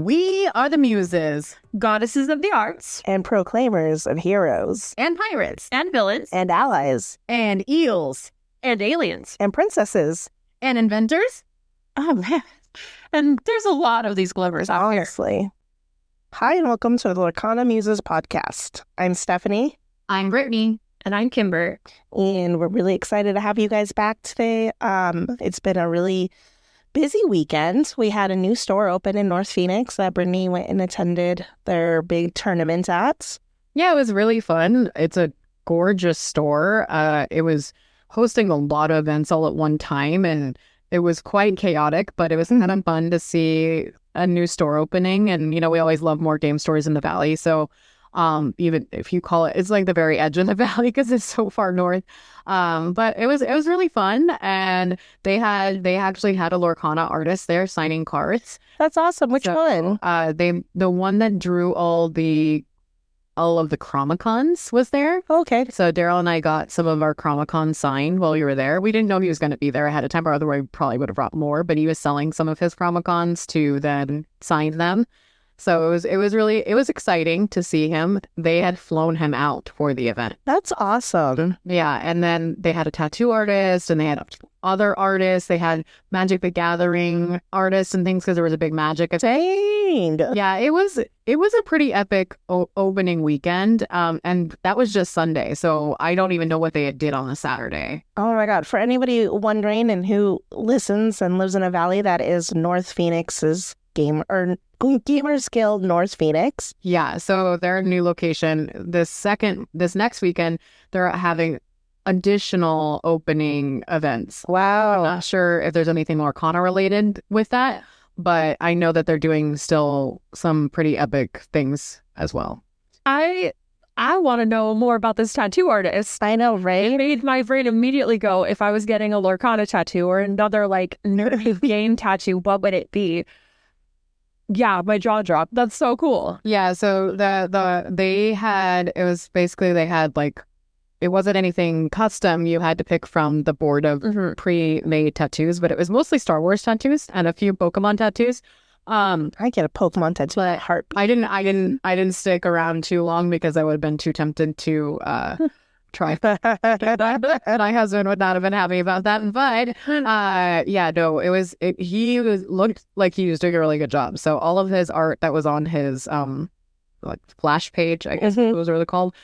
We are the Muses, goddesses of the arts, and proclaimers of heroes, and pirates, and villains, and allies, and eels, and aliens, and princesses, and inventors. Oh, man. And there's a lot of these glimmers out here. Honestly. Hi, and welcome to the Lorcana Muses podcast. I'm Stephanie. I'm Brittany. And I'm Kimber. And we're really excited to have you guys back today. It's been a really busy weekend. We had a new store open in North Phoenix that Brittany went and attended their big tournament at. Yeah, it was really fun. It's a gorgeous store. It was hosting a lot of events all at one time, and it was quite chaotic, but it was kind of fun to see a new store opening. And, we always love more game stores in the Valley. So even if you call it, it's like the very edge of the Valley because it's so far north. But it was really fun. And they actually had a Lorcana artist there signing cards. That's awesome. Which one? The one that drew all of the Chromicons was there. Okay. So Daryl and I got some of our Chromicons signed while we were there. We didn't know he was going to be there ahead of time, or otherwise we probably would have brought more, but he was selling some of his Chromicons to then sign them. So it was exciting to see him. They had flown him out for the event. That's awesome. Yeah, and then they had a tattoo artist, and they had other artists. They had Magic the Gathering artists and things because there was a big Magic event. Dang. Yeah, it was a pretty epic opening weekend, and that was just Sunday. So I don't even know what they did on a Saturday. Oh my God! For anybody wondering and who listens and lives in a valley, that is North Phoenix's Gamers Guild North Phoenix. Yeah, so their new location this next weekend, they're having additional opening events. Wow. I'm not sure if there's anything Lorcana related with that, but I know that they're doing still some pretty epic things as well. I want to know more about this tattoo artist. I know, right? It made my brain immediately go, if I was getting a Lorcana tattoo or another nerdy game tattoo, what would it be? Yeah, my jaw dropped. That's so cool. Yeah, so they had it wasn't anything custom. You had to pick from the board of pre-made tattoos, but it was mostly Star Wars tattoos and a few Pokemon tattoos. I get a Pokemon tattoo at heart. I didn't stick around too long because I would have been too tempted to try. My husband would not have been happy about that. But he looked like he was doing a really good job. So all of his art that was on his flash page, I guess it was really called,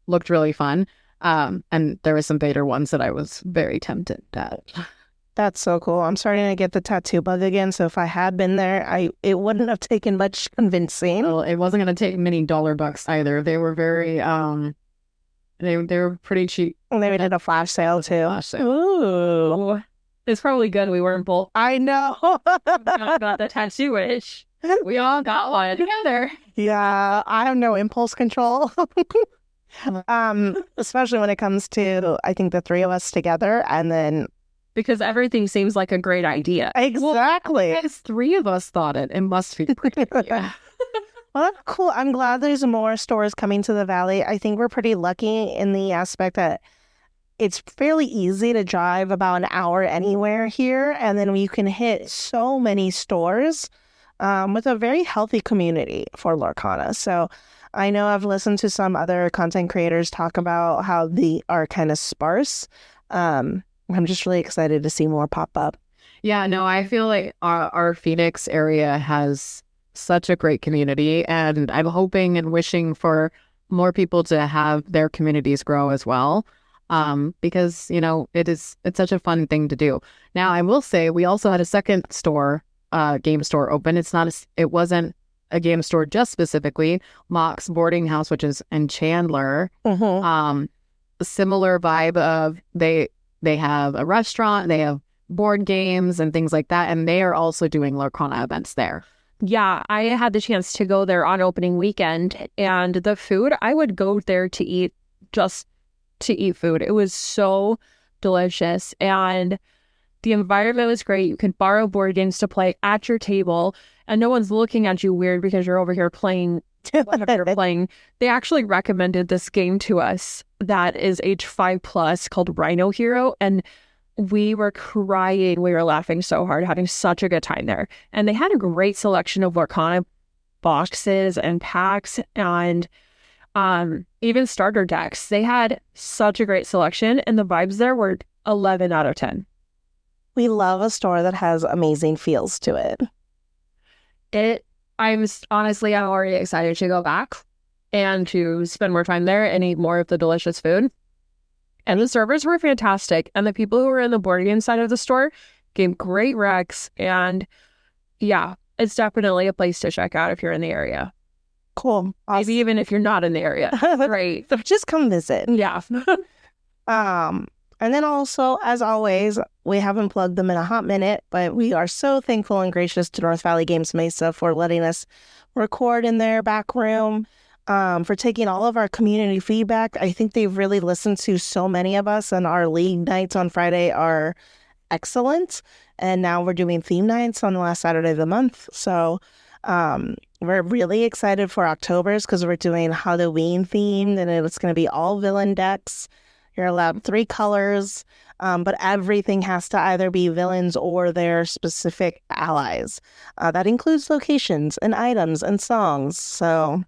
looked really fun. And there were some beta ones that I was very tempted at. That's so cool. I'm starting to get the tattoo bug again. So if I had been there, it wouldn't have taken much convincing. Well, it wasn't going to take many $1 either. They were very they were pretty cheap. And they did a flash sale too. Ooh. It's probably good we weren't both. I know. Got the tattoo wish. We all got one together. Yeah, I have no impulse control. Especially when it comes to, I think, the three of us together, and then because everything seems like a great idea. Exactly. Well, as three of us thought it must be pretty good. Yeah. Well, that's cool. I'm glad there's more stores coming to the Valley. I think we're pretty lucky in the aspect that it's fairly easy to drive about an hour anywhere here, and then you can hit so many stores with a very healthy community for Lorcana. So I know I've listened to some other content creators talk about how they are kind of sparse. I'm just really excited to see more pop up. Yeah, no, I feel like our Phoenix area has such a great community, and I'm hoping and wishing for more people to have their communities grow as well. Because, it's such a fun thing to do. Now, I will say we also had a second store, game store open. It wasn't a game store just specifically. Mock's Boarding House, which is in Chandler. Similar vibe of they have a restaurant, they have board games and things like that, and they are also doing Lorcana events there. Yeah, I had the chance to go there on opening weekend, and the food, I would go there to eat, just to eat food. It was so delicious, and the environment was great. You could borrow board games to play at your table, and no one's looking at you weird because you're over here playing whatever you're playing. They actually recommended this game to us that is age 5+ called Rhino Hero, and we were crying. We were laughing so hard, having such a good time there. And they had a great selection of Lorcana boxes and packs and even starter decks. They had such a great selection, and the vibes there were 11 out of 10. We love a store that has amazing feels to it. I'm already excited to go back and to spend more time there and eat more of the delicious food. And the servers were fantastic. And the people who were in the board game side of the store gave great recs. And yeah, it's definitely a place to check out if you're in the area. Cool. Awesome. Maybe even if you're not in the area. Right. Just come visit. Yeah. And then also, as always, we haven't plugged them in a hot minute, but we are so thankful and gracious to North Valley Games Mesa for letting us record in their back room, for taking all of our community feedback. I think they've really listened to so many of us, and our league nights on Friday are excellent. And now we're doing theme nights on the last Saturday of the month. So we're really excited for October's because we're doing Halloween themed, and it's going to be all villain decks. You're allowed 3 colors, but everything has to either be villains or their specific allies. That includes locations and items and songs. So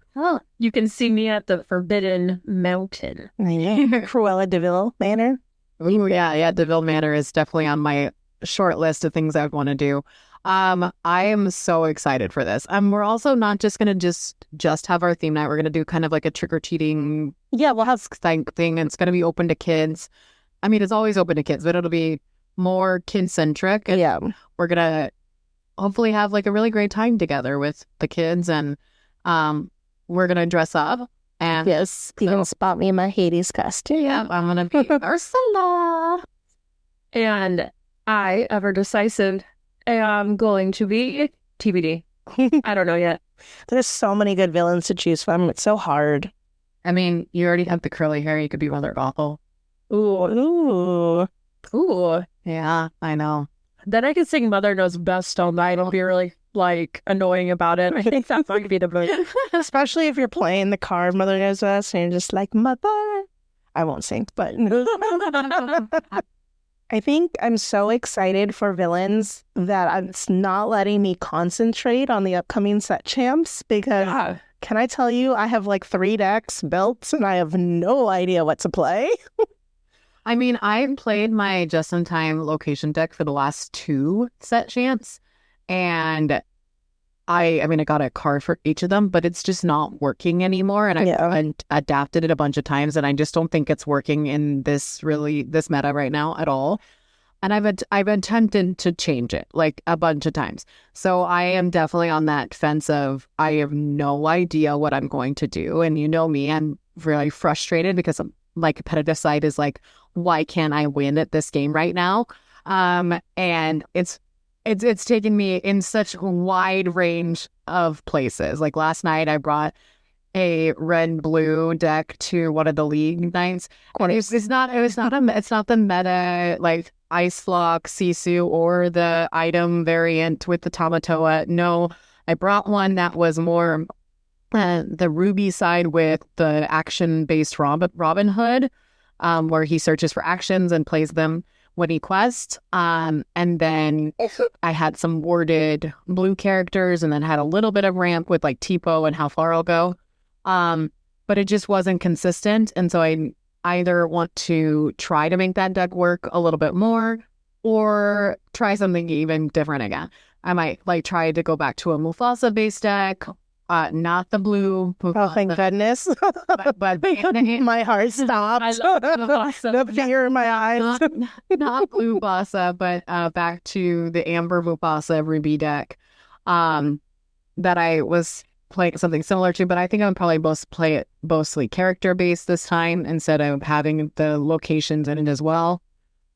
you can see me at the Forbidden Mountain. Cruella de Vil Manor. Ooh, yeah. DeVille Manor is definitely on my short list of things I would want to do. I am so excited for this. We're also not just gonna just have our theme night. We're gonna do kind of like a trick-or-treating we'll have thing, and it's gonna be open to kids. I mean, it's always open to kids, but it'll be more kid-centric. And we're gonna hopefully have like a really great time together with the kids, and we're gonna dress up. And yes, you can spot me in my Hades costume. Yeah, I'm gonna be Ursula. And I, ever decisive, am going to be TBD. I don't know yet. There's so many good villains to choose from. It's so hard. I mean, you already have the curly hair. You could be Mother Gothel. Ooh. Yeah, I know. Then I can sing Mother Knows Best all night. I'll be really, annoying about it. I think that's going to be the best. Especially if you're playing the card Mother Knows Best and you're just like, Mother. I won't sing, but... I think I'm so excited for villains that it's not letting me concentrate on the upcoming set champs because can I tell you, I have 3 decks built and I have no idea what to play. I mean, I've played my just-in-time location deck for the last 2 set champs, and I got a card for each of them, but it's just not working anymore. And I've adapted it a bunch of times, and I just don't think it's working in this meta right now at all. And I've attempted to change it a bunch of times. So I am definitely on that fence of I have no idea what I'm going to do. And you know me, I'm really frustrated because my competitive side is why can't I win at this game right now? And it's taken me in such a wide range of places. Last night, I brought a red-blue deck to one of the league nights. It's not the meta Ice Flock, Sisu, or the item variant with the Tamatoa. No, I brought one that was more the Ruby side with the action-based Robin Hood, where he searches for actions and plays them when he quests. And then I had some warded blue characters, and then had a little bit of ramp with Tipo and how far I'll go. But it just wasn't consistent. And so I either want to try to make that deck work a little bit more or try something even different again. I might try to go back to a Mufasa based deck, not the blue Mufasa. Oh, thank goodness. but my heart stopped. The fear in my eyes. Not blue Mufasa, but back to the Amber Mufasa Ruby deck that I was playing something similar to, but I think I would probably play it mostly character based this time instead of having the locations in it as well.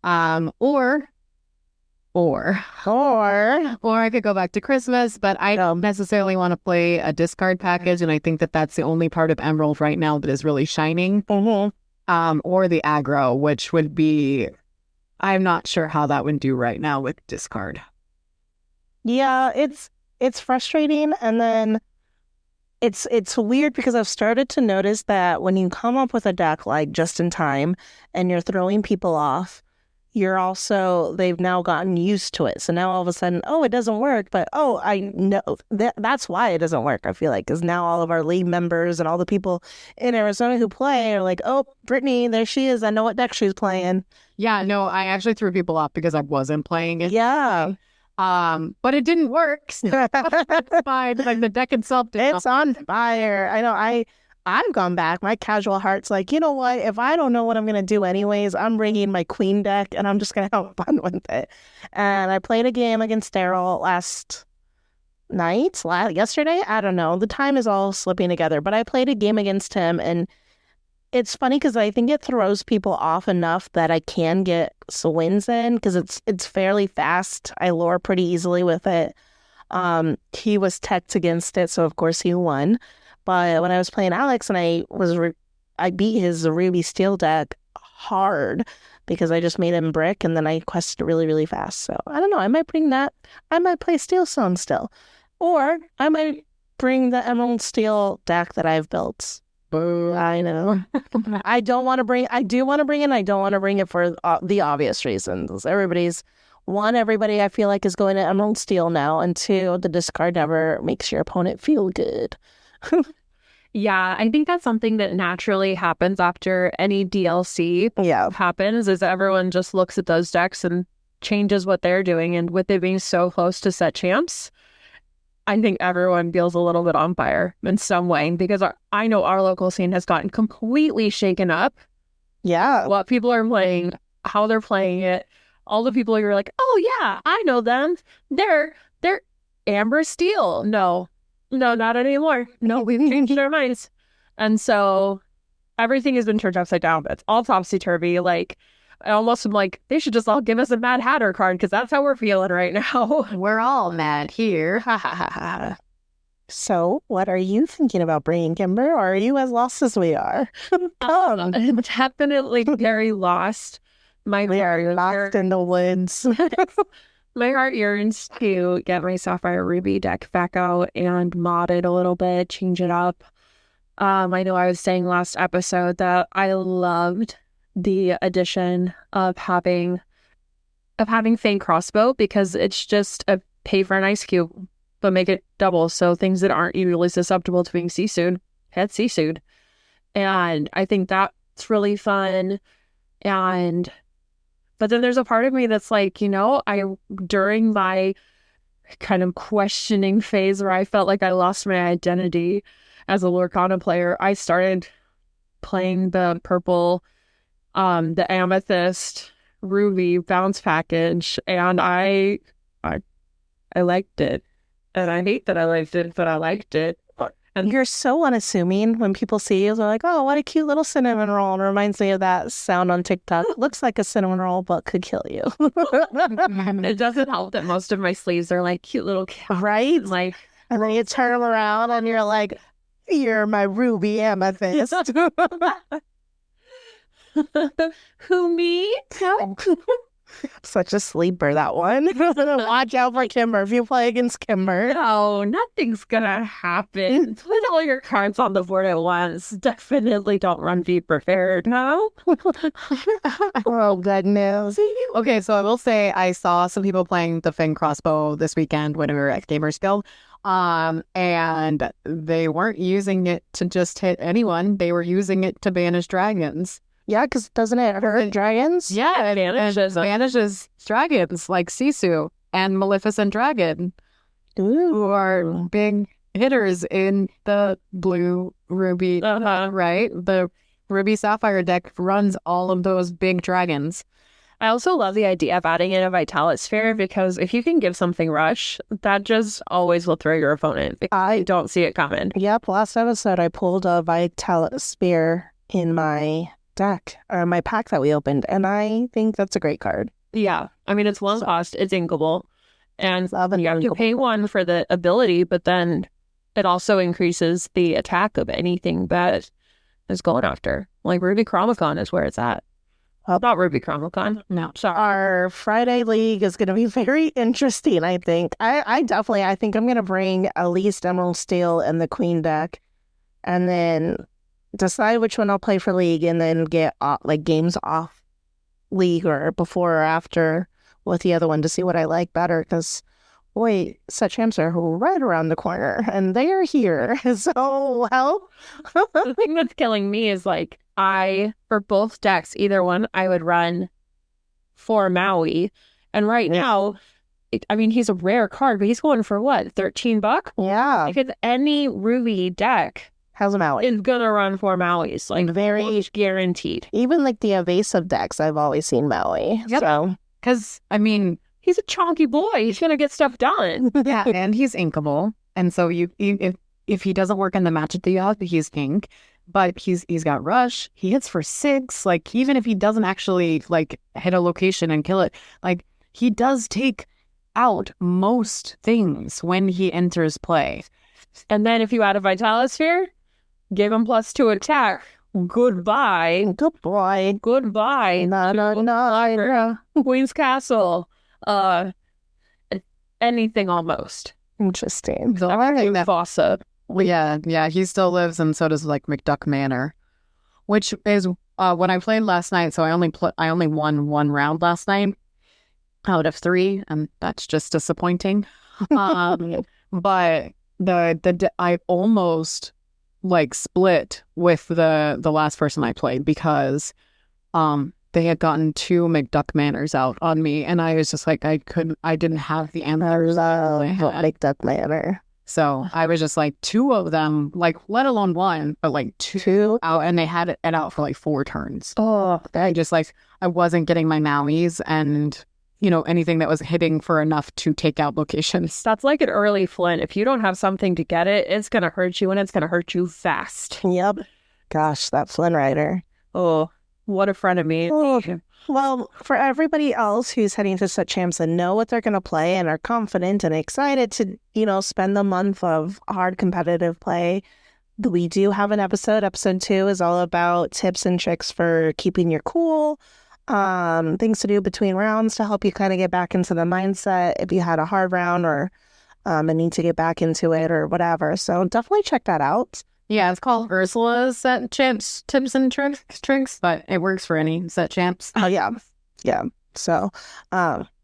Or I could go back to Christmas, but I don't necessarily want to play a discard package, and I think that's the only part of Emerald right now that is really shining. Mm-hmm. Or the aggro, which would be, I'm not sure how that would do right now with discard. Yeah, it's frustrating, and then it's weird because I've started to notice that when you come up with a deck just in time and you're throwing people off, they've now gotten used to it. So now all of a sudden, oh, it doesn't work. But oh, I know that's why it doesn't work, I feel like, because now all of our league members and all the people in Arizona who play are like, oh, Brittany, there she is. I know what deck she's playing. Yeah, no, I actually threw people off because I wasn't playing it. Yeah. But it didn't work. So it's fine. Like the deck itself did. It's on fire. I know. I've gone back. My casual heart's like, you know what? If I don't know what I'm going to do anyways, I'm bringing my queen deck and I'm just going to have fun with it. And I played a game against Daryl yesterday. I don't know. The time is all slipping together. But I played a game against him, and it's funny because I think it throws people off enough that I can get wins in because it's fairly fast. I lure pretty easily with it. He was teched against it, so of course he won. But when I was playing Alex and I beat his Ruby Steel deck hard because I just made him brick and then I quested really, really fast. So I don't know. I might bring that. I might play Steel Stone still. Or I might bring the Emerald Steel deck that I've built. Boo. I know. I do want to bring it. I don't want to bring it for the obvious reasons. Everybody I feel like is going to Emerald Steel now. And two, the discard never makes your opponent feel good. Yeah, I think that's something that naturally happens after any DLC happens, is everyone just looks at those decks and changes what they're doing. And with it being so close to set champs, I think everyone feels a little bit on fire in some way, because I know our local scene has gotten completely shaken up. Yeah. What people are playing, how they're playing it. All the people you're like, oh yeah, I know them. They're Amber Steel. No, not anymore. No, we've changed our minds. And so everything has been turned upside down. It's all topsy-turvy. Like, I almost am like, they should just all give us a Mad Hatter card because that's how we're feeling right now. We're all mad here. Ha ha ha ha. So, what are you thinking about bringing, Kimber? Or are you as lost as we are? I'm definitely very lost. We are lost in the woods. My heart yearns to get my Sapphire Ruby deck back out and mod it a little bit, change it up. I know I was saying last episode that I loved the addition of having Fang Crossbow, because it's just a pay for an ice cube, but make it double. So things that aren't usually susceptible to being Seasued, had Seasued. And I think that's really fun. But then there's a part of me that's like, during my kind of questioning phase where I felt like I lost my identity as a Lorcana player, I started playing the purple, the amethyst ruby bounce package, and I liked it. And I hate that I liked it, but I liked it. And you're so unassuming. When people see you, they're like, oh, what a cute little cinnamon roll. And it reminds me of that sound on TikTok. Looks like a cinnamon roll, but could kill you. It doesn't help that most of my sleeves are like cute little cats. Right? Like, and then you turn them around and you're like, you're my ruby amethyst. Who, me? Such a sleeper, that one. Watch out for Kimber if you play against Kimber. No, nothing's gonna happen. Put all your cards on the board at once. Definitely don't run Be Prepared, no? Oh, good news. Okay, so I will say I saw some people playing the Fang Crossbow this weekend when we were at Gamers Guild. And they weren't using it to just hit anyone. They were using it to banish dragons. Yeah, because doesn't it hurt dragons? Yeah, it banishes dragons like Sisu and Maleficent Dragon, who are big hitters in the blue ruby, right? The Ruby Sapphire deck runs all of those big dragons. I also love the idea of adding in a Vitalis Sphere, because if you can give something rush, that just always will throw your opponent. I don't see it coming. Yep, last episode I pulled a Vitalis Sphere in my deck, or my pack that we opened, and I think that's a great card. Yeah, I mean, it's one cost, it's inkable, and you pay one for the ability, but then it also increases the attack of anything that is going after. Like Ruby Chromicon is where it's at. Not Ruby Chromicon. No, sorry. Our Friday League is going to be very interesting, I think. I think I'm going to bring at least Emerald Steel and the Queen deck, and then decide which one I'll play for League, and then get games off league or before or after with the other one to see what I like better, because boy, set champs are right around the corner and they are here. So, well, The thing that's killing me is like for both decks, either one, I would run for Maui. And right now, he's a rare card, but he's going for what, $13? yeah, Because any Ruby deck how's a Maui? is gonna run for Maui's, like Very almost guaranteed. Even like the evasive decks, I've always seen Maui. Yep. So, Because, He's a chonky boy. He's gonna get stuff done. yeah, and he's inkable. And so if he doesn't work in the matchup that you have, he's ink. But he's got rush. He hits for 6. Like, even if he doesn't actually like hit a location and kill it, like he does take out most things when he enters play. And then if you add a Vitalosphere, give him +2 attack. Goodbye. good boy. Goodbye. No. Queen's Castle. Anything almost. Interesting. So I think that Fossa. yeah, he still lives, and so does like McDuck Manor, which is when I played last night. So I only won 1 round last night out of 3, and that's just disappointing. But I almost like split with the last person I played because they had gotten 2 McDuck Manors out on me, and I was just like I didn't have the answers. McDuck Manor. So I was just like 2 of them, like let alone 1, but like 2 out, and they had it out for like 4 turns. Oh, I just like I wasn't getting my Mauis and anything that was hitting for enough to take out locations. That's like an early Flint. If you don't have something to get it, it's gonna hurt you, and it's gonna hurt you fast. yep. Gosh, that Flynn Rider. Oh, what a friend of me. Oh. Well, for everybody else who's heading to set champs and know what they're going to play and are confident and excited to, spend the month of hard competitive play, we do have an episode. Episode 2 is all about tips and tricks for keeping your cool, things to do between rounds to help you kind of get back into the mindset if you had a hard round or and need to get back into it or whatever. So definitely check that out. Yeah, it's called Ursula's Set Champs Tips and Tricks, but it works for any set champs. Oh, yeah. Yeah. So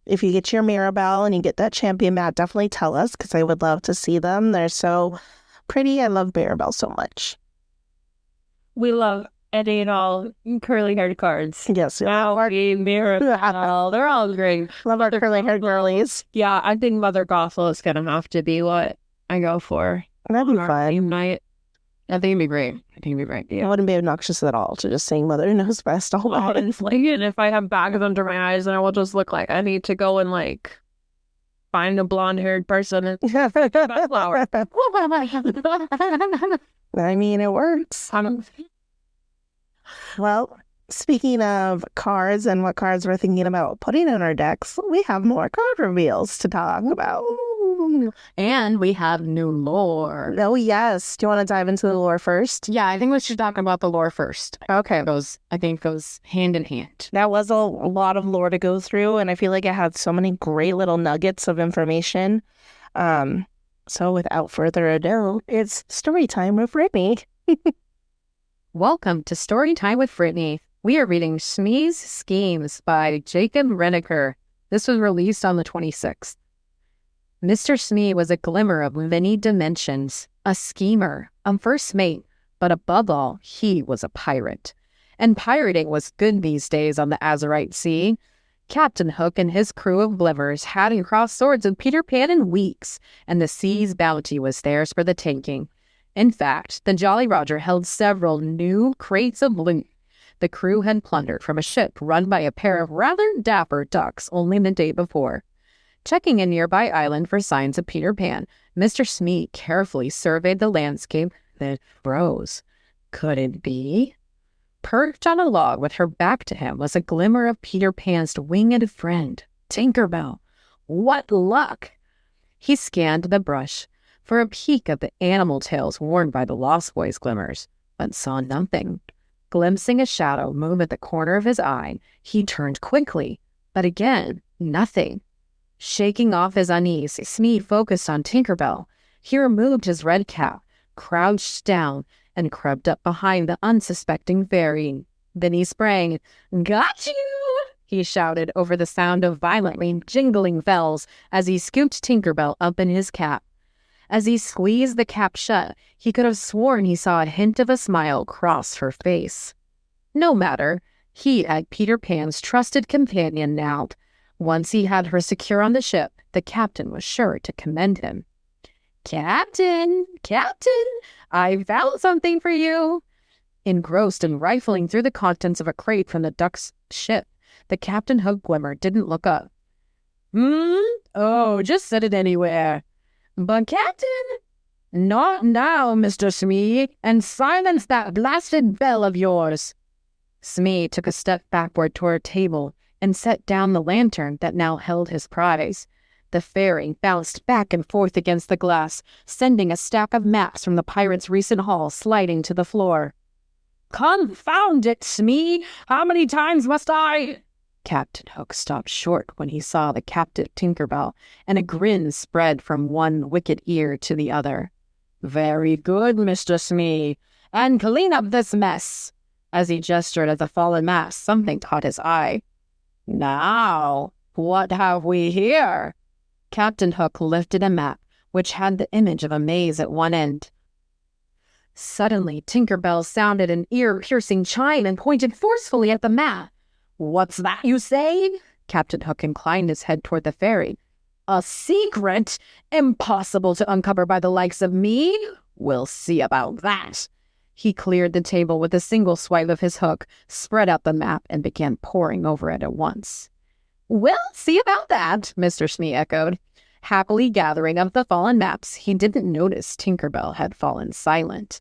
if you get your Mirabelle and you get that champion mat, definitely tell us because I would love to see them. They're so pretty. I love Mirabelle so much. We love any and all curly-haired cards. Yes. Maui, Mirabelle, they're all great. Love our curly-haired girlies. Yeah, I think Mother Gothel is going to have to be what I go for. That'd be Our fun. theme night. I think it'd be great. It wouldn't be obnoxious at all to just sing Mother Knows Best all about it. Honestly, and if I have bags under my eyes, then I will just look like I need to go and like find a blonde-haired person and flower. I mean, it works. Well, speaking of cards and what cards we're thinking about putting in our decks, we have more card reveals to talk about. And we have new lore. Oh, yes. Do you want to dive into the lore first? Yeah, I think we should talk about the lore first. Okay. I think goes hand in hand. That was a lot of lore to go through, and I feel like it had so many great little nuggets of information. So without further ado, it's story time with Brittany. Welcome to Story Time with Brittany. We are reading Smee's Schemes by Jacob Renneker. This was released on the 26th. Mr. Smee was a glimmer of many dimensions, a schemer, a first mate, but above all, he was a pirate. And pirating was good these days on the Azurite Sea. Captain Hook and his crew of glimmers hadn't crossed swords with Peter Pan in weeks, and the sea's bounty was theirs for the taking. In fact, the Jolly Roger held several new crates of loot the crew had plundered from a ship run by a pair of rather dapper ducks only the day before. Checking a nearby island for signs of Peter Pan, Mr. Smee carefully surveyed the landscape, then froze. Could it be? Perched on a log with her back to him was a glimmer of Peter Pan's winged friend, Tinker Bell. What luck! He scanned the brush for a peek at the animal tails worn by the Lost Boys glimmers, but saw nothing. Glimpsing a shadow move at the corner of his eye, he turned quickly, but again, nothing. Shaking off his unease, Smee focused on Tinker Bell. He removed his red cap, crouched down, and crept up behind the unsuspecting fairy. Then he sprang. "Got you!" he shouted over the sound of violently jingling bells as he scooped Tinker Bell up in his cap. As he squeezed the cap shut, he could have sworn he saw a hint of a smile cross her face. No matter, he had Peter Pan's trusted companion now. Once he had her secure on the ship, the captain was sure to commend him. "Captain, Captain, I found something for you." Engrossed in rifling through the contents of a crate from the Duck's ship, the Captain Hook Glimmer didn't look up. Oh, just set it anywhere." "But, Captain—" "Not now, Mr. Smee, and silence that blasted bell of yours." Smee took a step backward toward a table and set down the lantern that now held his prize. The fairy bounced back and forth against the glass, sending a stack of maps from the pirate's recent haul sliding to the floor. "Confound it, Smee! How many times must I—" Captain Hook stopped short when he saw the captive Tinker Bell, and a grin spread from one wicked ear to the other. "Very good, Mr. Smee, and clean up this mess." As he gestured at the fallen maps, something caught his eye. "Now, what have we here?" Captain Hook lifted a map, which had the image of a maze at one end. Suddenly, Tinker Bell sounded an ear-piercing chime and pointed forcefully at the map. "What's that you say?" Captain Hook inclined his head toward the fairy. "A secret? Impossible to uncover by the likes of me? We'll see about that." He cleared the table with a single swipe of his hook, spread out the map, and began poring over it at once. "We'll see about that," Mr. Smee echoed. Happily gathering up the fallen maps, he didn't notice Tinker Bell had fallen silent.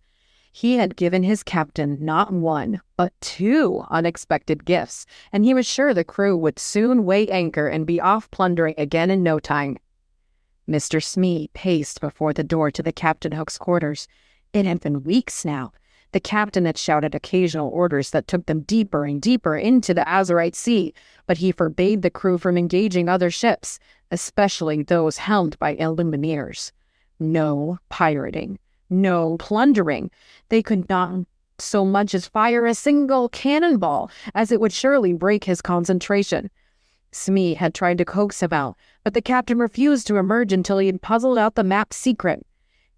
He had given his captain not one, but 2 unexpected gifts, and he was sure the crew would soon weigh anchor and be off plundering again in no time. Mr. Smee paced before the door to the Captain Hook's quarters. It had been weeks now. The captain had shouted occasional orders that took them deeper and deeper into the Azurite Sea, but he forbade the crew from engaging other ships, especially those helmed by Illumineers. No pirating. No plundering. They could not so much as fire a single cannonball, as it would surely break his concentration. Smee had tried to coax him out, but the captain refused to emerge until he had puzzled out the map's secret.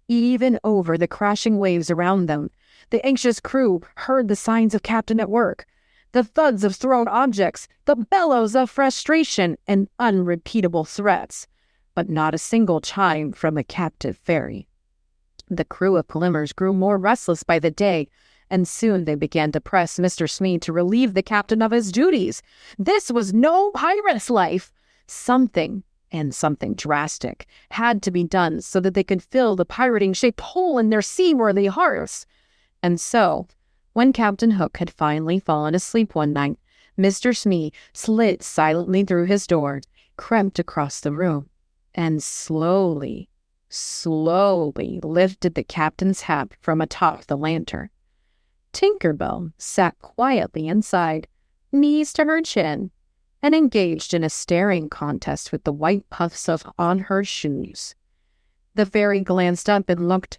Even over the crashing waves around them, the anxious crew heard the signs of Captain at work, the thuds of thrown objects, the bellows of frustration, and unrepeatable threats, but not a single chime from a captive fairy. The crew of Glimmers grew more restless by the day, and soon they began to press Mr. Smee to relieve the captain of his duties. This was no pirate's life. Something, and something drastic, had to be done so that they could fill the pirating-shaped hole in their seaworthy hearts. And so, when Captain Hook had finally fallen asleep one night, Mr. Smee slid silently through his door, crept across the room, and slowly lifted the captain's hat from atop the lantern. Tinker Bell sat quietly inside, knees to her chin, and engaged in a staring contest with the white puffs on her shoes. The fairy glanced up and looked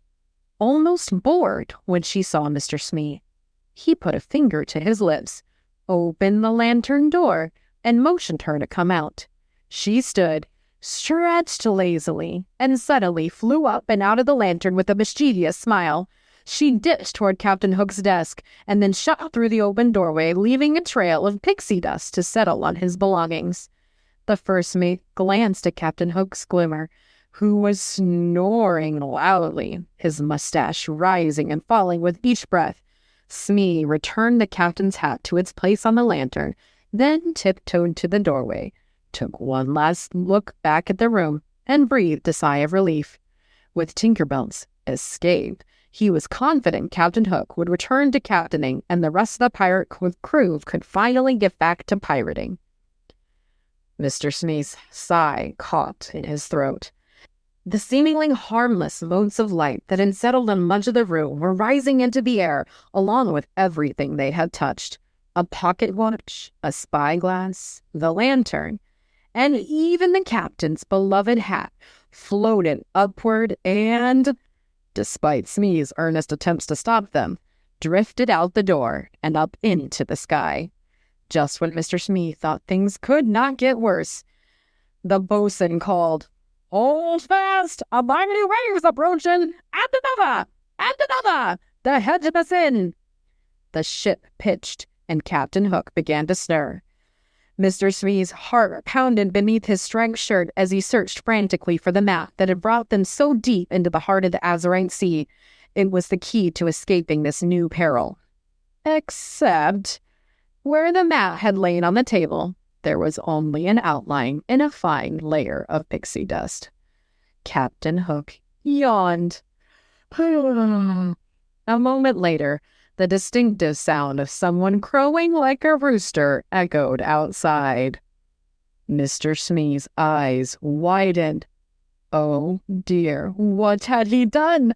almost bored when she saw Mr. Smee. He put a finger to his lips, opened the lantern door, and motioned her to come out. She stood, stretched lazily, and suddenly flew up and out of the lantern with a mischievous smile. She dipped toward Captain Hook's desk, and then shot through the open doorway, leaving a trail of pixie dust to settle on his belongings. The first mate glanced at Captain Hook's Glimmer, who was snoring loudly, his mustache rising and falling with each breath. Smee returned the captain's hat to its place on the lantern, then tiptoed to the doorway, took one last look back at the room, and breathed a sigh of relief. With Tinker Bell's escape, he was confident Captain Hook would return to captaining, and the rest of the pirate crew could finally get back to pirating. Mr. Smee's sigh caught in his throat. The seemingly harmless motes of light that had settled on much of the room were rising into the air, along with everything they had touched. A pocket watch, a spyglass, the lantern, and even the captain's beloved hat floated upward and, despite Smee's earnest attempts to stop them, drifted out the door and up into the sky. Just when Mr. Smee thought things could not get worse, the boatswain called, "Hold fast! A mighty wave's approaching! And another! And another! The hedge us in!" The ship pitched, and Captain Hook began to stir. Mr. Smee's heart pounded beneath his striped shirt as he searched frantically for the map that had brought them so deep into the heart of the Azurite Sea. It was the key to escaping this new peril. Except, where the map had lain on the table, there was only an outline in a fine layer of pixie dust. Captain Hook yawned. A moment later, the distinctive sound of someone crowing like a rooster echoed outside. Mr. Smee's eyes widened. Oh dear, what had he done?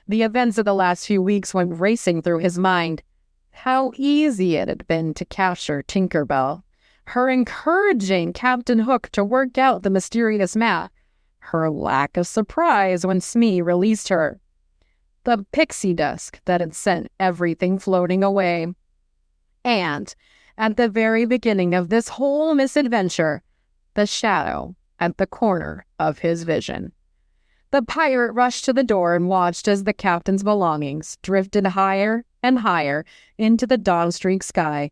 The events of the last few weeks went racing through his mind. How easy it had been to capture Tinker Bell. Her encouraging Captain Hook to work out the mysterious map. Her lack of surprise when Smee released her. The pixie dust that had sent everything floating away. And, at the very beginning of this whole misadventure, the shadow at the corner of his vision. The pirate rushed to the door and watched as the captain's belongings drifted higher and higher into the dawn-streaked sky.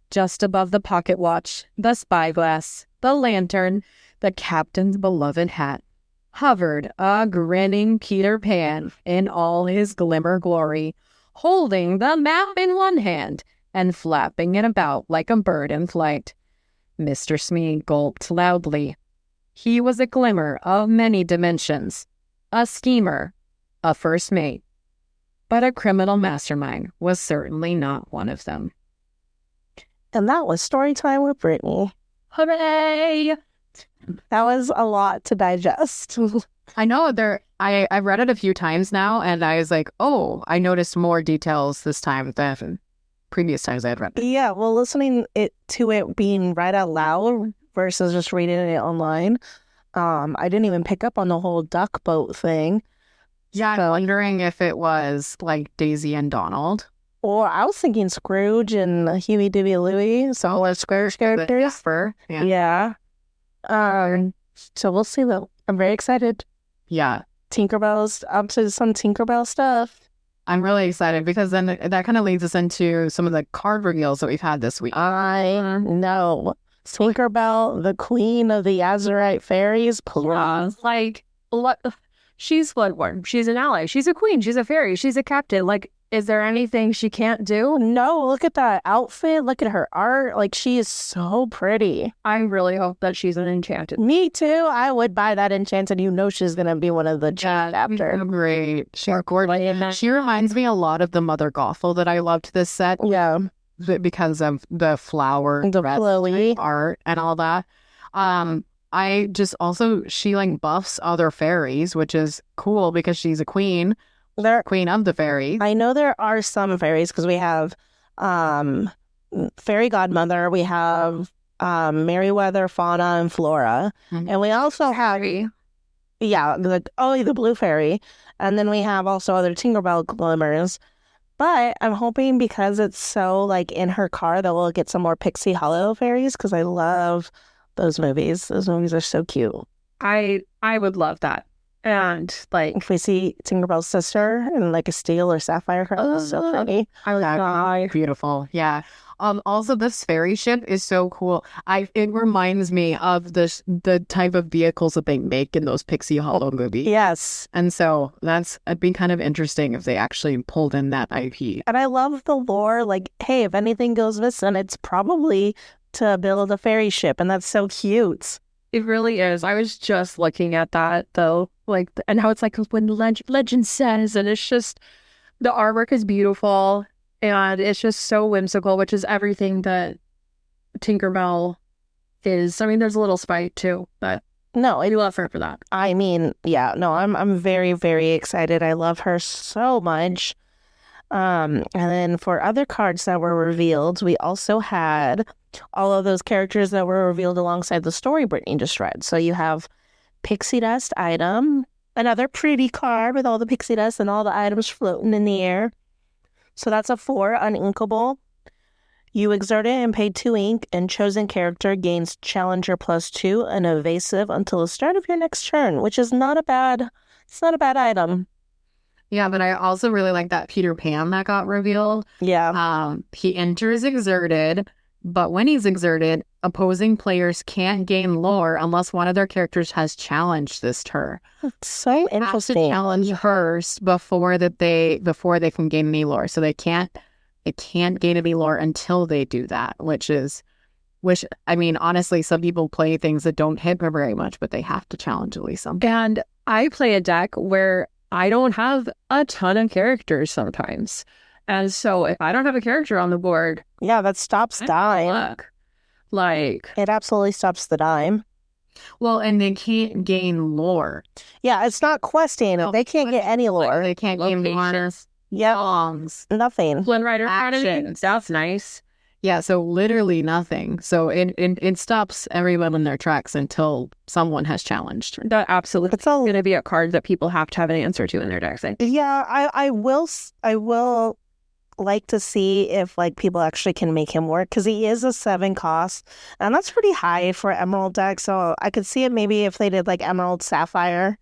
Just above the pocket watch, the spyglass, the lantern, the captain's beloved hat, hovered a grinning Peter Pan in all his glimmer glory, holding the map in one hand and flapping it about like a bird in flight. Mr. Smee gulped loudly. He was a glimmer of many dimensions, a schemer, a first mate, but a criminal mastermind was certainly not one of them. And that was story time with Brittany. Hooray! That was a lot to digest. I know I've read it a few times now, and I was like, oh, I noticed more details this time than previous times I had read it. Yeah, well, listening to it being read out loud versus just reading it online, I didn't even pick up on the whole duck boat thing. Yeah, I'm wondering if it was like Daisy and Donald. Or I was thinking Scrooge and Huey, Dewey, Louie, so all Square characters. Yeah. So we'll see though. I'm very excited. Yeah. Tinkerbell's up to some Tinkerbell stuff. I'm really excited because then that kind of leads us into some of the card reveals that we've had this week. I know. Tinkerbell, the queen of the Azurite fairies. Like, she's Bloodborne. She's an ally. She's a queen. She's a fairy. She's a captain. Like, is there anything she can't do? No, look at that outfit. Look at her art. Like, she is so pretty. I really hope that she's an enchanted. Me too. I would buy that enchanted. You know she's going to be one of the chapter. Great. She's gorgeous. She reminds me a lot of the Mother Gothel that I loved this set. Yeah. Because of the flower, the flowy art and all that. I just also, she like buffs other fairies, which is cool because she's a queen. Queen of the fairies. I know there are some fairies because we have Fairy Godmother, we have Merryweather, Fauna, and Flora. Mm-hmm. And we also have, the Blue Fairy. And then we have also other Tinkerbell Glimmers. But I'm hoping because it's so like in her car that we'll get some more Pixie Hollow fairies because I love those movies. Those movies are so cute. I would love that. And like if we see Tinkerbell's sister in like a steel or sapphire crown, so pretty. I would die. Beautiful. Yeah. Also, this fairy ship is so cool. It reminds me of the type of vehicles that they make in those Pixie Hollow movies. Yes. And so it'd be kind of interesting if they actually pulled in that IP. And I love the lore. Like, hey, if anything goes missing, it's probably to build a fairy ship, and that's so cute. It really is. I was just looking at that though, like, and how it's like when legend says, and it's just the artwork is beautiful. And it's just so whimsical, which is everything that Tinkerbell is. I mean, there's a little spite too, but no, I do love her for that. I mean, yeah, no, I'm very, very excited. I love her so much. And then for other cards that were revealed, we also had all of those characters that were revealed alongside the story Brittany just read. So you have Pixie Dust item, another pretty card with all the pixie dust and all the items floating in the air. So that's a 4 uninkable. You exert it and pay 2 ink, and chosen character gains Challenger +2 and evasive until the start of your next turn, which is not a bad item. Yeah, but I also really like that Peter Pan that got revealed. Yeah. He enters exerted, but when he's exerted, opposing players can't gain lore unless one of their characters has challenged this turn. It's so Have to interesting. challenge first before they can gain any lore. So they can't gain any lore until they do that, which I mean, honestly, some people play things that don't hit very much, but they have to challenge at least something. And I play a deck where I don't have a ton of characters sometimes. And so if I don't have a character on the board, Yeah, that stops dime. luck. Like, It absolutely stops the dime. Well, and they can't gain lore. Yeah, it's not questing. Oh, They can't get any lore. They can't gain lore. locations, Yeah, Songs. nothing. Flynn Rider Actions. actions. That's nice. Yeah, so literally nothing. So it stops everyone in their tracks until someone has challenged. That absolutely It's all going to be a card that people have to have an answer to in their decks. Yeah, I will like to see if like people actually can make him work, because he is a 7 cost, and that's pretty high for Emerald deck. So I could see it maybe if they did like Emerald Sapphire,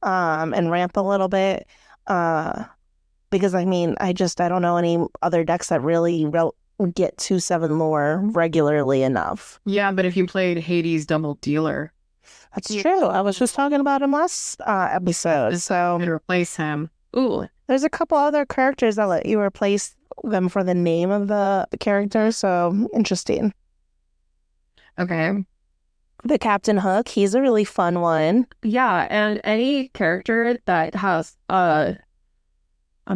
and ramp a little bit, because I mean I don't know any other decks that really get 2/7 lore regularly enough. Yeah, but if you played Hades Double Dealer, That's true. I was just talking about him last episode. So you could replace him. Ooh, there's a couple other characters that let you replace them for the name of the character. So interesting. Okay. The Captain Hook, he's a really fun one. yeah. And any character that has a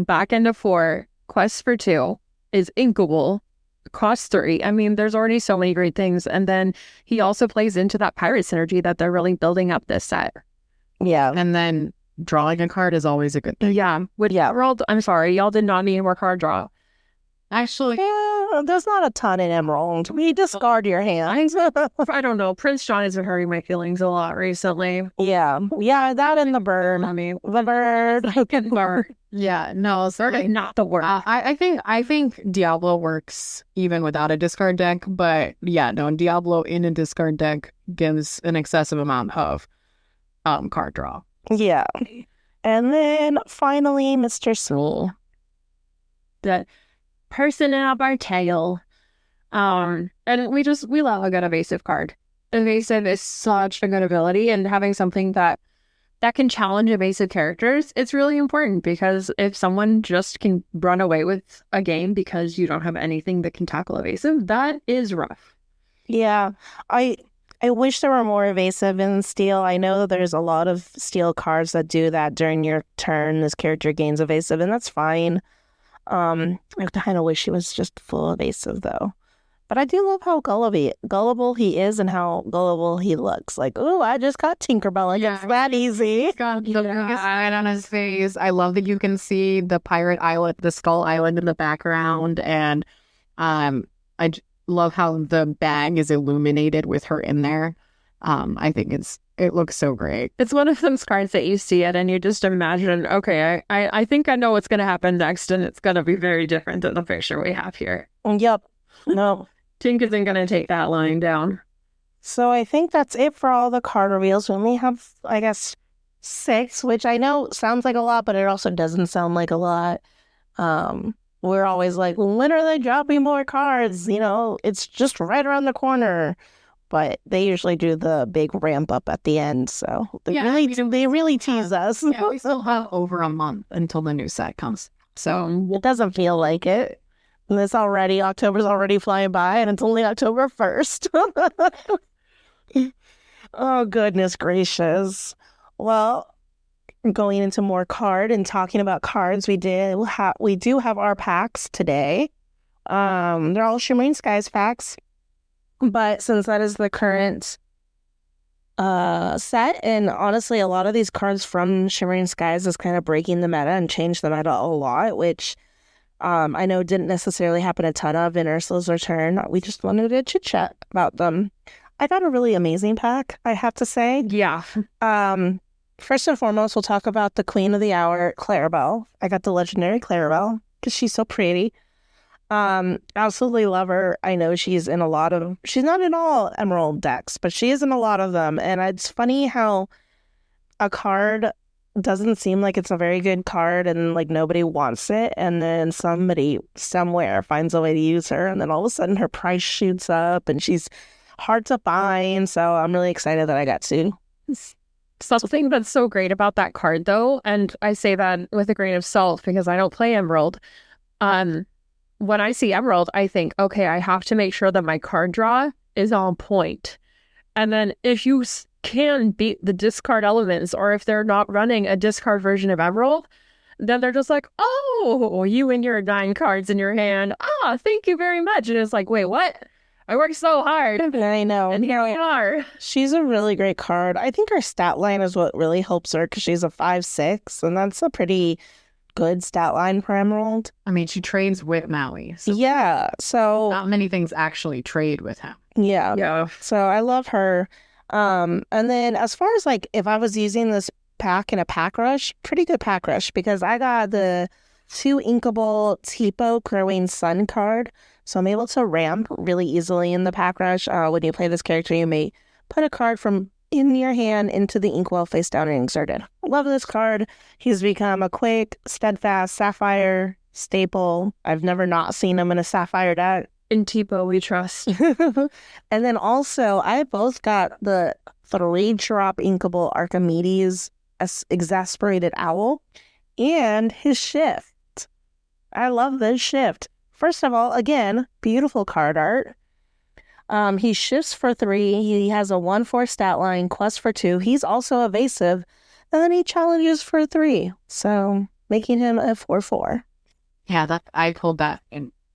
back end of 4, quest for 2, is inkable, cost 3. I mean, there's already so many great things. And then he also plays into that pirate synergy that they're really building up this set. Yeah. And then drawing a card is always a good thing. Yeah. Emerald, I'm sorry, y'all did not need more card draw. Actually, Yeah, there's not a ton in Emerald. We discard your hands. I don't know. Prince John has been hurting my feelings a lot recently. Yeah. Yeah, that and the bird. I mean, The bird. bird. yeah, no, Certainly not the word. I think Diablo works even without a discard deck, but yeah, no, Diablo in a discard deck gives an excessive amount of card draw. Yeah. And then finally, Mr. Smee. That person up our tail. And we love a good evasive card. Evasive is such a good ability, and having something that can challenge evasive characters, it's really important, because if someone just can run away with a game because you don't have anything that can tackle evasive, that is rough. Yeah. I wish there were more evasive in Steel. I know there's a lot of Steel cards that do that during your turn. This character gains evasive, and that's fine. I kind of wish he was just full evasive though. But I do love how gullible he is, and how gullible he looks. Like, oh, I just got Tinker Bell. Like, it's that easy. He's got the biggest eye on his face. I love that you can see the pirate island, the skull island in the background, and love how the bag is illuminated with her in there. I think it looks so great. It's one of those cards that you see it and you just imagine, okay, I think I know what's going to happen next, and it's going to be very different than the picture we have here. Yep. No. Tink isn't going to take that line down. So I think that's it for all the card reveals. We only have, I guess, 6, which I know sounds like a lot, but it also doesn't sound like a lot. We're always like, when are they dropping more cards? You know, it's just right around the corner. But they usually do the big ramp up at the end, so they really tease us. Yeah, we still have over a month until the new set comes. So It doesn't feel like it. And October's already flying by, and it's only October 1st. Oh, goodness gracious. Well, going into more card and talking about cards, we do have our packs today. They're all Shimmering Skies packs. But since that is the current set, and honestly, a lot of these cards from Shimmering Skies is kind of breaking the meta and changed the meta a lot, which I know didn't necessarily happen a ton of in Ursula's Return. We just wanted to chit-chat about them. I got a really amazing pack, I have to say. Yeah. First and foremost, we'll talk about the Queen of the Hour, Clarabelle. I got the legendary Clarabelle because she's so pretty. Absolutely love her. I know she's not in all Emerald decks, but she is in a lot of them. And it's funny how a card doesn't seem like it's a very good card and like nobody wants it. And then somebody somewhere finds a way to use her. And then all of a sudden her price shoots up and she's hard to find. So I'm really excited that I got to. Something that's so great about that card, though, and I say that with a grain of salt because I don't play Emerald. When I see Emerald, I think, okay, I have to make sure that my card draw is on point. And then if you can beat the discard elements, or if they're not running a discard version of Emerald, then they're just like, oh, you and your 9 cards in your hand. Ah, thank you very much. And it's like, wait, what? I worked so hard. I know. And here we are. She's a really great card. I think her stat line is what really helps her because she's a 5/6, and that's a pretty good stat line for Emerald. I mean, she trades with Maui. So Yeah. So not many things actually trade with him. yeah. Yeah. So I love her. And then as far as like if I was using this pack in a pack rush, pretty good pack rush because I got the 2 inkable Tipo Crowing Sun card. So I'm able to ramp really easily in the pack rush. When you play this character, you may put a card from in your hand into the inkwell face down and insert it. Love this card. He's become a quick, steadfast Sapphire staple. I've never not seen him in a Sapphire deck. In Tipo, we trust. And then also, I both got the 3-drop inkable Archimedes Exasperated Owl and his shift. I love this shift. First of all, again, beautiful card art. He shifts for 3. He has a 1/4 stat line, quest for 2. He's also evasive. And then he challenges for 3. So making him a 4/4. Yeah, I pulled that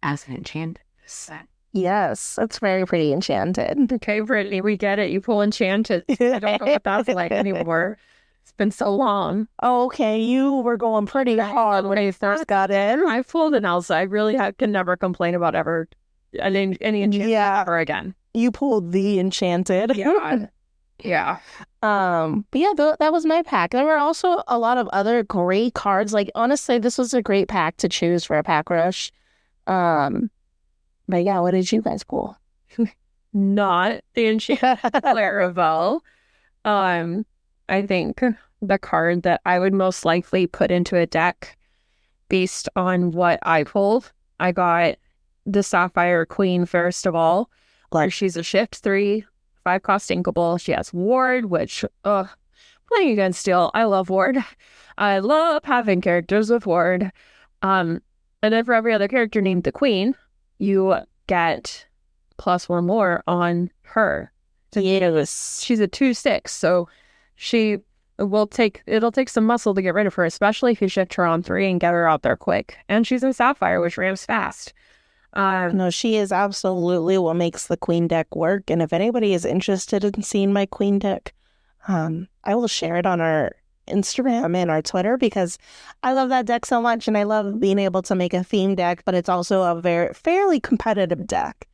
as an enchanted set. Yes, that's very pretty enchanted. Okay, Brittany, we get it. You pull enchanted. I don't know what that's like anymore. It's been so long. Oh, okay, you were going pretty hard when you first got in. I pulled an Elsa. I really can never complain about any enchantment ever again. You pulled the enchanted. Yeah. Yeah. But yeah, that was my pack. There were also a lot of other great cards. Like, honestly, this was a great pack to choose for a pack rush. But yeah, what did you guys pull? Not the enchanted Laravel. I think the card that I would most likely put into a deck based on what I pulled, I got the Sapphire Queen first of all. Like, she's a shift 3, 5-cost inkable. She has Ward, which, playing against Steel, I love Ward. I love having characters with Ward. And then for every other character named the Queen, you get +1 more on her. Yes. She's a 2/6, so it'll take some muscle to get rid of her, especially if you shift her on 3 and get her out there quick. And she's in Sapphire, which ramps fast. No, she is absolutely what makes the Queen deck work. And if anybody is interested in seeing my Queen deck, I will share it on our Instagram and our Twitter because I love that deck so much and I love being able to make a theme deck, but it's also a fairly competitive deck.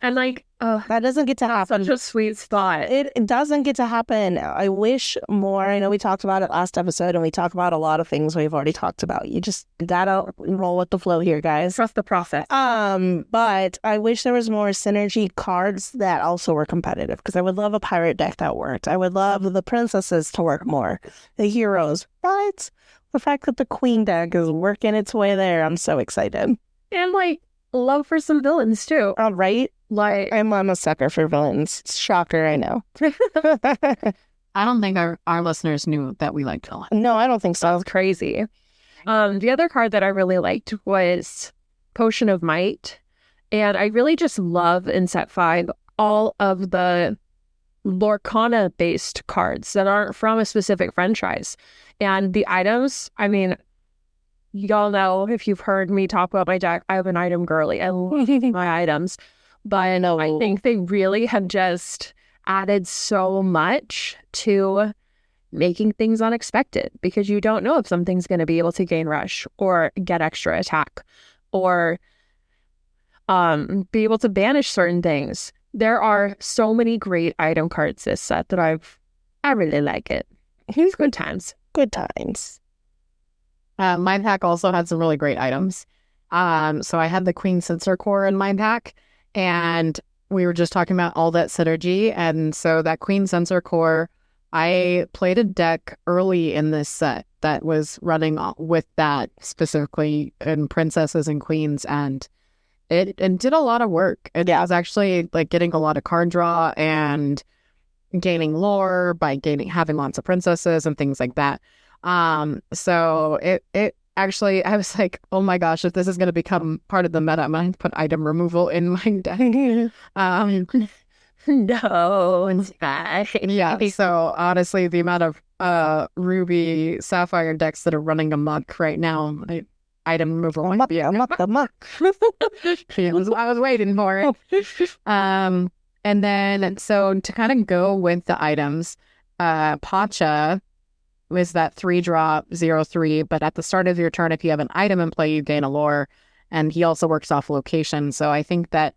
And like, that doesn't get to happen. Such a sweet spot. It doesn't get to happen. I wish more. I know we talked about it last episode and we talked about a lot of things we've already talked about. You just gotta roll with the flow here, guys. Trust the process. But I wish there was more synergy cards that also were competitive because I would love a pirate deck that worked. I would love the princesses to work more, the heroes. But the fact that the Queen deck is working its way there, I'm so excited. And like, love for some villains too. Right? Like, I'm a sucker for villains. Shocker, I know. I don't think our listeners knew that we liked villains. No, I don't think so. Sounds crazy. The other card that I really liked was Potion of Might. And I really just love in set 5 all of the Lorcana-based cards that aren't from a specific franchise. And the items, I mean, y'all know if you've heard me talk about my deck, I'm an item girly. I love my items. But I know I think they really have just added so much to making things unexpected because you don't know if something's going to be able to gain rush or get extra attack or be able to banish certain things. There are so many great item cards this set that I really like it. It's good times. Good times. My pack also had some really great items. So I had the Queen Sensor Core in my pack, and we were just talking about all that synergy. And so that Queen Sensor Core, I played a deck early in this set that was running with that specifically in Princesses and Queens, and it did a lot of work. It was actually like getting a lot of card draw and gaining lore by having lots of princesses and things like that. So it actually, I was like, oh my gosh, if this is going to become part of the meta, I'm going to put item removal in my deck. No, it's bad. Yeah. So honestly, the amount of Ruby Sapphire decks that are running amok right now, item removal. I'm up. I was waiting for it. And then so to kind of go with the items, Pacha was that 3-drop 0/3, but at the start of your turn, if you have an item in play, you gain a lore, and he also works off location. So I think that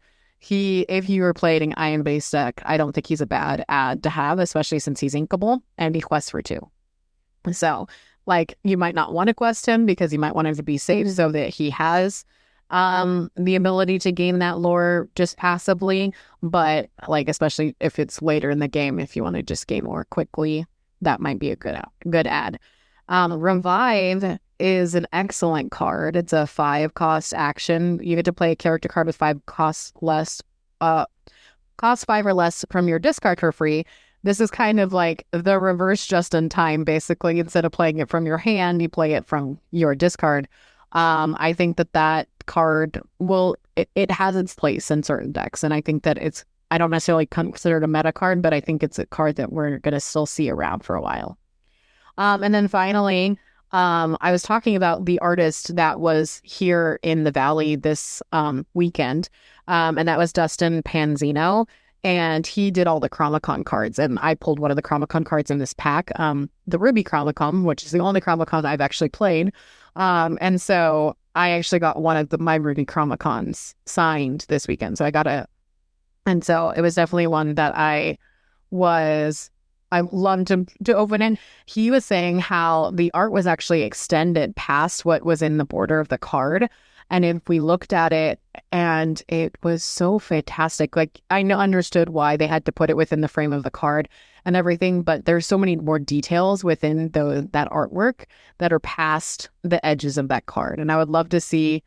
if you were playing iron-based deck, I don't think he's a bad ad to have, especially since he's inkable and he quests for 2. So like you might not want to quest him because you might want him to be safe so that he has the ability to gain that lore just passively, but like especially if it's later in the game, if you want to just gain lore quickly, that might be a good ad. Revive is an excellent card. It's a 5-cost action. You get to play a character card with 5 costs less, cost 5 or less from your discard for free. This is kind of like the reverse just in time, basically. Instead of playing it from your hand, you play it from your discard. I think that card it has its place in certain decks, and I think that I don't necessarily consider it a meta card, but I think it's a card that we're going to still see around for a while. And then finally, I was talking about the artist that was here in the Valley this weekend, and that was Dustin Panzino, and he did all the Chromacon cards, and I pulled one of the Chromacon cards in this pack, the Ruby Chromacon, which is the only Chromacon I've actually played, and so I actually got one of my Ruby Chromacons signed this weekend, and so it was definitely one that I loved to open in. He was saying how the art was actually extended past what was in the border of the card. And if we looked at it, and it was so fantastic. Like I understood why they had to put it within the frame of the card and everything, but there's so many more details within that artwork that are past the edges of that card. And I would love to see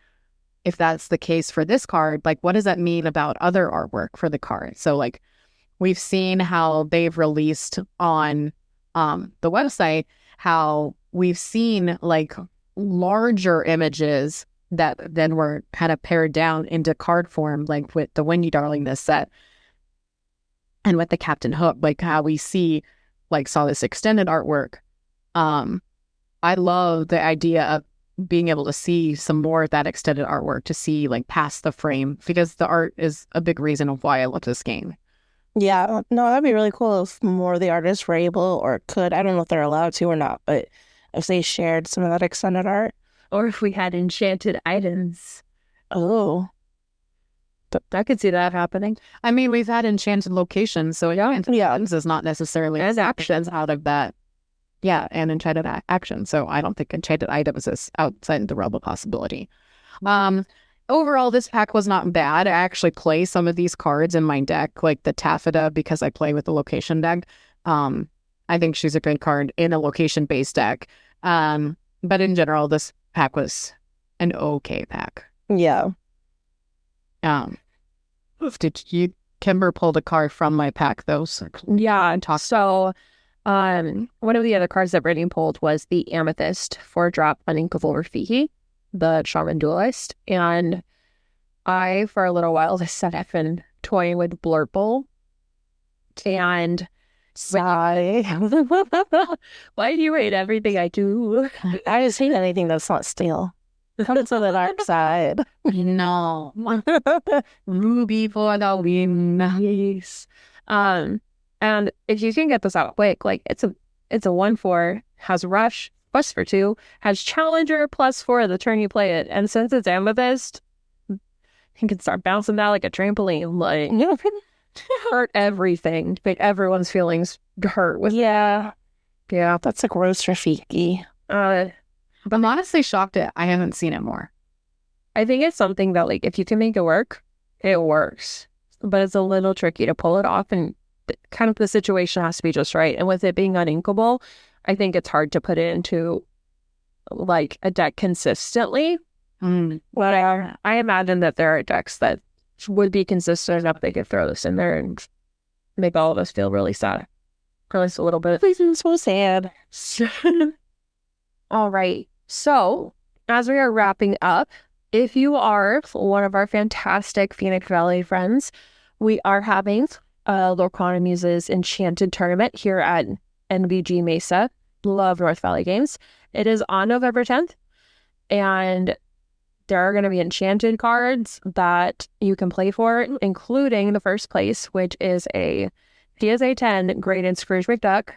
if that's the case for this card. Like, what does that mean about other artwork for the card? So like, we've seen how they've released on the website, how we've seen like larger images that then were kind of pared down into card form, like with the Wendy Darling this set and with the Captain Hook, like how we saw this extended artwork. I love the idea of being able to see some more of that extended artwork, to see like past the frame, because the art is a big reason of why I love this game. Yeah, no, that'd be really cool if more of the artists were able or could, I don't know if they're allowed to or not, but if they shared some of that extended art. Or if we had enchanted items. Oh. I could see that happening. I mean, we've had enchanted locations, so yeah, items is not necessarily as actions out of that. Yeah, and enchanted action. So I don't think enchanted items is outside the realm of possibility. Overall, this pack was not bad. I actually play some of these cards in my deck, like the Taffeta, because I play with the location deck. I think she's a good card in a location-based deck. But in general, this pack was an okay pack. Yeah. Kimber pulled a card from my pack, though. So yeah. So, one of the other cards that Brittany pulled was the Amethyst 4-drop Uninkable Rafiki, the Shaman Duelist. And I, for a little while, this set I've been toying with Blurple. And sigh. Why do you hate everything I do? I just hate anything that's not steel. Come to the dark side. No. Ruby for the win. Yes. And if you can get this out quick, like it's a 1/4, has rush, +2, has challenger +4 the turn you play it. And since it's Amethyst, you can start bouncing that like a trampoline, like hurt everything, make everyone's feelings hurt with. Yeah, that's a gross Rafiki. I'm honestly shocked that I haven't seen it more. I think it's something that, like, if you can make it work, it works. But it's a little tricky to pull it off, and kind of the situation has to be just right. And with it being uninkable, I think it's hard to put it into, like, a deck consistently. But I imagine that there are decks that would be consistent enough they could throw this in there and make all of us feel really sad. Or at least a little bit. Please, I'm so sad. All right. So, as we are wrapping up, if you are one of our fantastic Phoenix Valley friends, we are having a Lorcana Muses Enchanted tournament here at NVG Mesa. Love North Valley Games. It is on November 10th, and there are going to be enchanted cards that you can play for, including the first place, which is a PSA 10 graded Scrooge McDuck.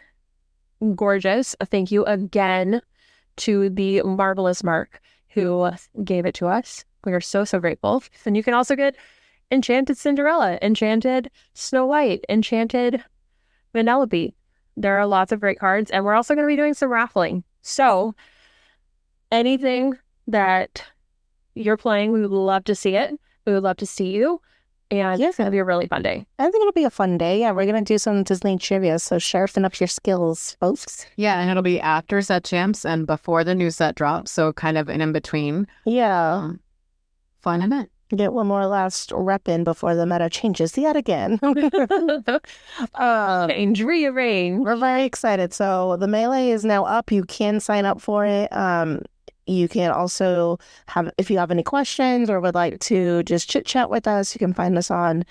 Gorgeous. Thank you again to the marvelous Mark who gave it to us. We are so, so grateful. And you can also get Enchanted Cinderella, Enchanted Snow White, Enchanted Vanellope. There are lots of great cards, and we're also going to be doing some raffling. So anything that you're playing, we would love to see it. We would love to see you. And it's going to be a really fun day. I think it'll be a fun day. Yeah, we're going to do some Disney trivia, so sharpen up your skills, folks. Yeah, and it'll be after set champs and before the new set drops, so kind of in between. Yeah. Fun event. Get one more last rep in before the meta changes yet again. Change, rearrange. We're very excited. So the Melee is now up. You can sign up for it. You can also have, if you have any questions or would like to just chit chat with us, you can find us on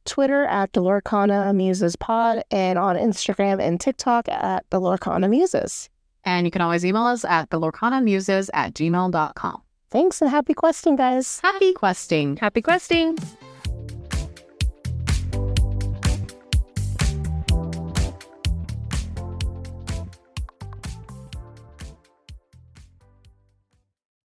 Twitter at the Lorcana Muses Pod and on Instagram and TikTok at the Lorcana Muses. And you can always email us at thelorcanamuses@gmail.com. Thanks and happy questing, guys. Happy questing. Happy questing.